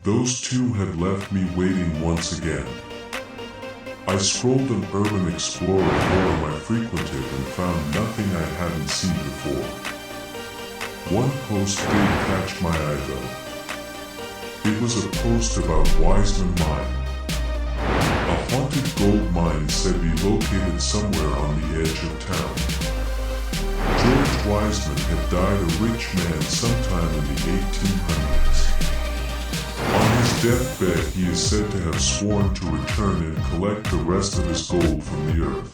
Those two had left me waiting once again. I scrolled an Urban Explorer forum I frequented and found nothing I hadn't seen before. One post did catch my eye though. It was a post about Wiseman Mine. A haunted gold mine said to be located somewhere on the edge of town. George Wiseman had died a rich man sometime in the 1800s. On his deathbed, he is said to have sworn to return and collect the rest of his gold from the earth.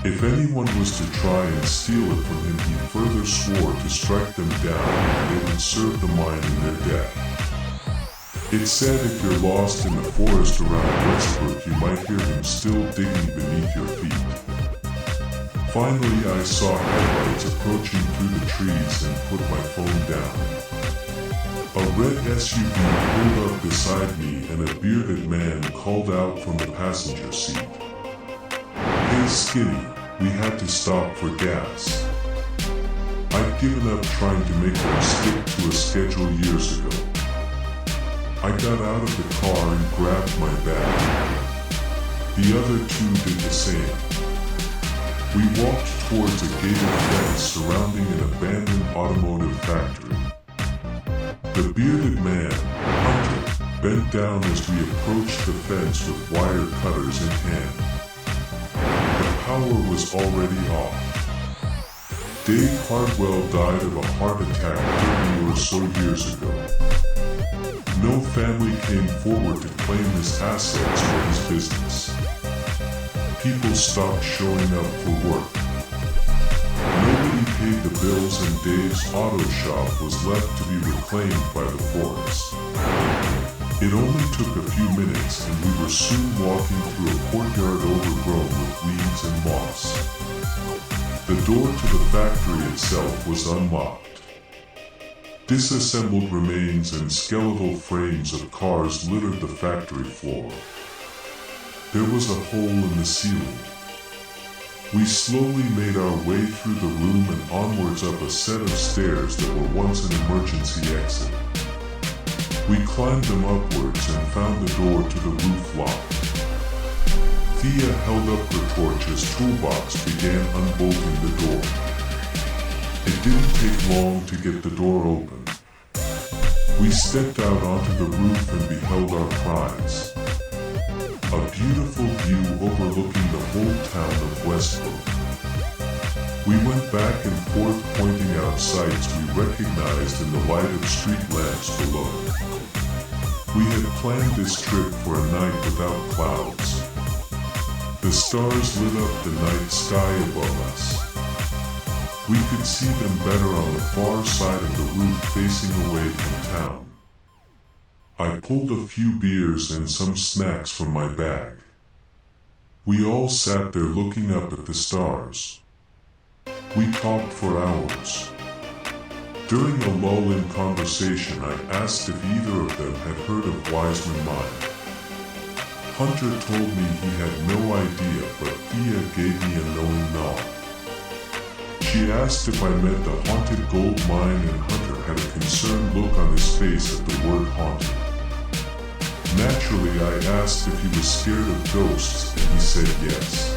If anyone was to try and steal it from him, he further swore to strike them down and they would serve the mine in their death. It's said if you're lost in the forest around Westbrook, you might hear him still digging beneath your feet. Finally, I saw headlights approaching through the trees and put my phone down. A red SUV pulled up beside me and a bearded man called out from the passenger seat. "Hey Skinny, we had to stop for gas." I'd given up trying to make them stick to a schedule years ago. I got out of the car and grabbed my bag. The other two did the same. We walked towards a gated fence surrounding an abandoned automotive factory. The bearded man, Hunter, bent down as we approached the fence with wire cutters in hand. The power was already off. Dave Hardwell died of a heart attack 30 or so years ago. No family came forward to claim his assets or his business. People stopped showing up for work. Nobody paid the bills and Dave's auto shop was left to be reclaimed by the forest. It only took a few minutes and we were soon walking through a courtyard overgrown with weeds and moss. The door to the factory itself was unlocked. Disassembled remains and skeletal frames of cars littered the factory floor. There was a hole in the ceiling. We slowly made our way through the room and onwards up a set of stairs that were once an emergency exit. We climbed them upwards and found the door to the roof locked. Thea held up her torch as Toolbox began unbolting the door. It didn't take long to get the door open. We stepped out onto the roof and beheld our prize. A beautiful view overlooking the whole town of Westbrook. We went back and forth pointing out sights we recognized in the light of street lamps below. We had planned this trip for a night without clouds. The stars lit up the night sky above us. We could see them better on the far side of the roof facing away from town. I pulled a few beers and some snacks from my bag. We all sat there looking up at the stars. We talked for hours. During a lull in conversation, I asked if either of them had heard of Wiseman Mine. Hunter told me he had no idea, but Thea gave me a knowing nod. She asked if I meant the haunted gold mine, and Hunter had a concerned look on his face at the word haunted. Naturally, I asked if he was scared of ghosts, and he said yes.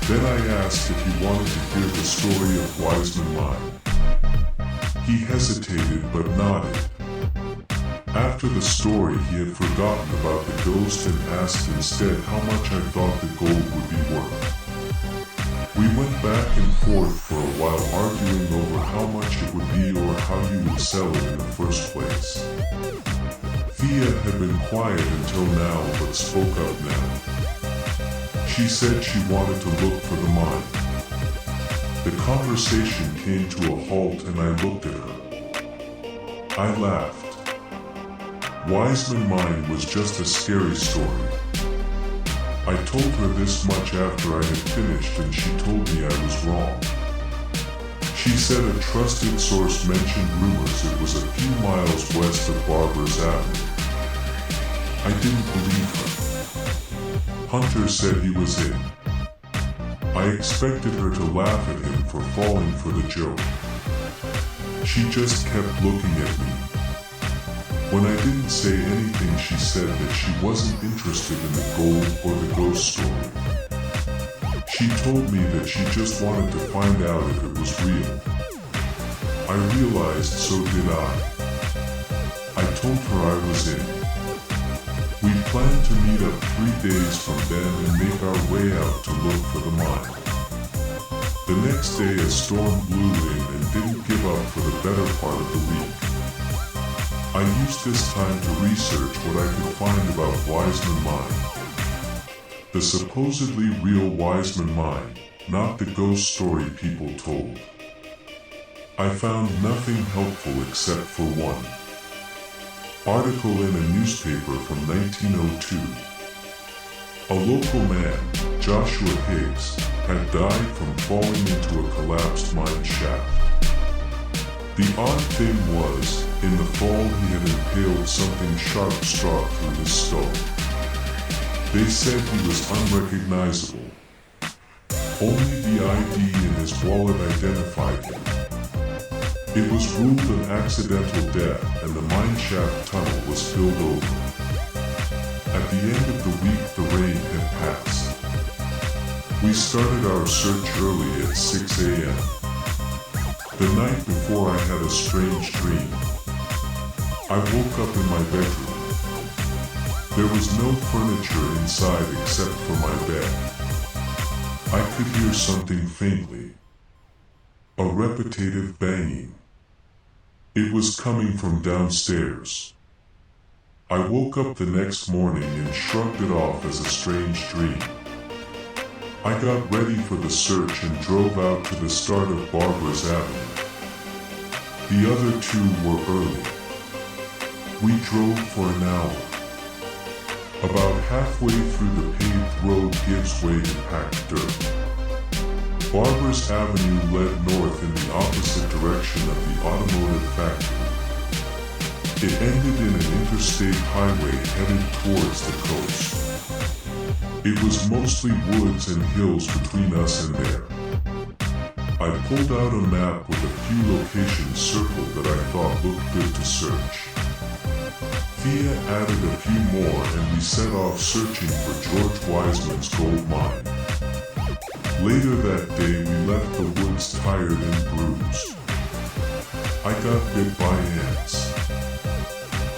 Then I asked if he wanted to hear the story of Wiseman Mine. He hesitated but nodded. After the story, he had forgotten about the ghost and asked instead how much I thought the gold would be worth. We went back and forth for a while arguing over how much it would be or how you would sell it in the first place. Thea had been quiet until now but spoke up now. She said she wanted to look for the mine. The conversation came to a halt and I looked at her. I laughed. Wiseman Mine was just a scary story. I told her this much after I had finished and she told me I was wrong. She said a trusted source mentioned rumors it was a few miles west of Barbers Avenue. I didn't believe her. Hunter said he was in. I expected her to laugh at him for falling for the joke. She just kept looking at me. When I didn't say anything, she said that she wasn't interested in the gold or the ghost story. She told me that she just wanted to find out if it was real. I realized so did I. I told her I was in. We planned to meet up 3 days from then and make our way out to look for the mine. The next day a storm blew in and didn't give up for the better part of the week. I used this time to research what I could find about Wiseman Mine. The supposedly real Wiseman Mine, not the ghost story people told. I found nothing helpful except for one article in a newspaper from 1902. A local man, Joshua Higgs, had died from falling into a collapsed mine shaft. The odd thing was, in the fall he had impaled something sharp struck through his skull. They said he was unrecognizable. Only the ID in his wallet identified him. It was ruled an accidental death and the mine shaft tunnel was filled over. At the end of the week the rain had passed. We started our search early at 6 a.m. The night before I had a strange dream. I woke up in my bedroom. There was no furniture inside except for my bed. I could hear something faintly. A repetitive banging. It was coming from downstairs. I woke up the next morning and shrugged it off as a strange dream. I got ready for the search and drove out to the start of Barbara's Avenue. The other two were early. We drove for an hour. About halfway through the paved road gives way to packed dirt. Barbara's Avenue led north in the opposite direction of the automotive factory. It ended in an interstate highway headed towards the coast. It was mostly woods and hills between us and there. I pulled out a map with a few locations circled that I thought looked good to search. Thea added a few more and we set off searching for George Wiseman's gold mine. Later that day we left the woods tired and bruised. I got bit by ants.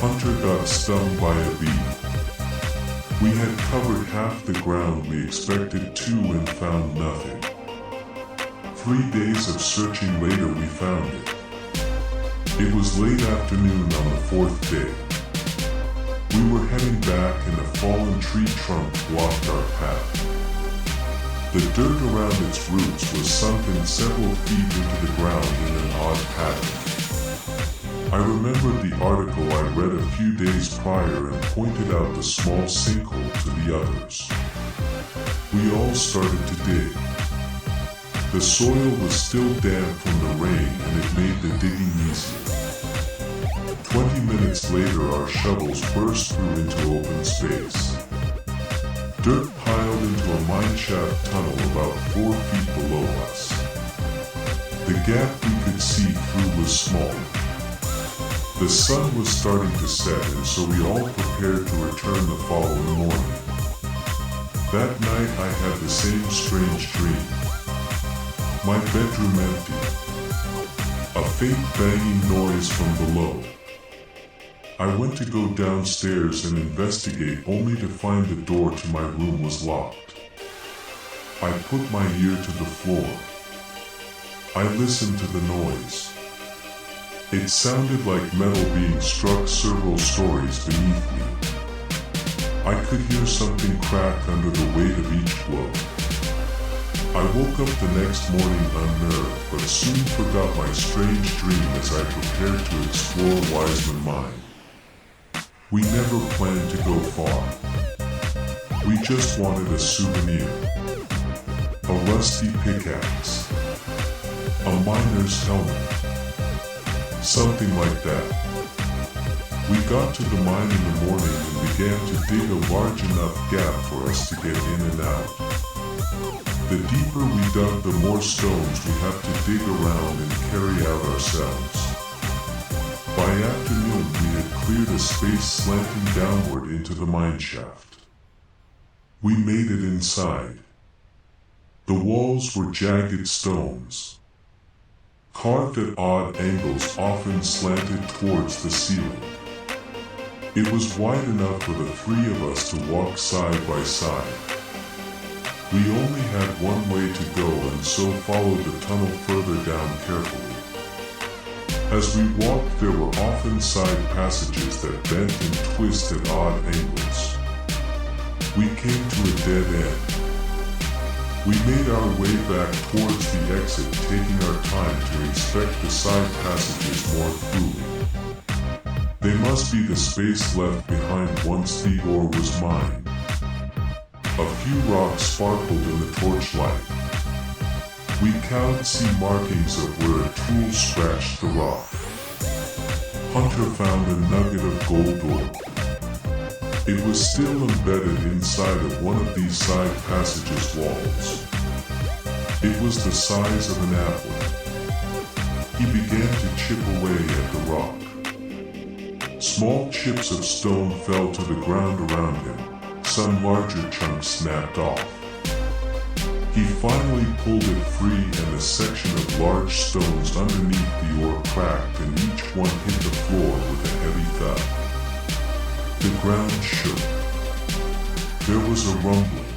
Hunter got stung by a bee. We had covered half the ground we expected to and found nothing. 3 days of searching later we found it. It was late afternoon on the 4th day. We were heading back and a fallen tree trunk blocked our path. The dirt around its roots was sunken several feet into the ground in an odd pattern. I remembered the article I read a few days prior and pointed out the small sinkhole to the others. We all started to dig. The soil was still damp from the rain and it made the digging easier. 20 minutes later our shovels burst through into open space. Dirt piled into a mineshaft tunnel about 4 feet below us. The gap we could see through was small. The sun was starting to set and so we all prepared to return the following morning. That night I had the same strange dream. My bedroom empty. A faint banging noise from below. I went to go downstairs and investigate only to find the door to my room was locked. I put my ear to the floor. I listened to the noise. It sounded like metal being struck several stories beneath me. I could hear something crack under the weight of each blow. I woke up the next morning unnerved but soon forgot my strange dream as I prepared to explore Wiseman Mine. We never planned to go far. We just wanted a souvenir. A rusty pickaxe. A miner's helmet. Something like that. We got to the mine in the morning and began to dig a large enough gap for us to get in and out. The deeper we dug, the more stones we have to dig around and carry out ourselves. By afternoon, we had cleared a space slanting downward into the mineshaft. We made it inside. The walls were jagged stones, carved at odd angles, often slanted towards the ceiling. It was wide enough for the three of us to walk side by side. We only had one way to go and so followed the tunnel further down carefully. As we walked, there were often side passages that bent and twisted at odd angles. We came to a dead end. We made our way back towards the exit, taking our time to inspect the side passages more thoroughly. They must be the space left behind once the ore was mined. A few rocks sparkled in the torchlight. We could see markings of where a tool scratched the rock. Hunter found a nugget of gold ore. It was still embedded inside of one of these side passages walls. It was the size of an apple. He began to chip away at the rock. Small chips of stone fell to the ground around him. Some larger chunks snapped off. He finally pulled it free and a section of large stones underneath the ore cracked and each one hit the floor with a heavy thud. The ground shook. There was a rumbling.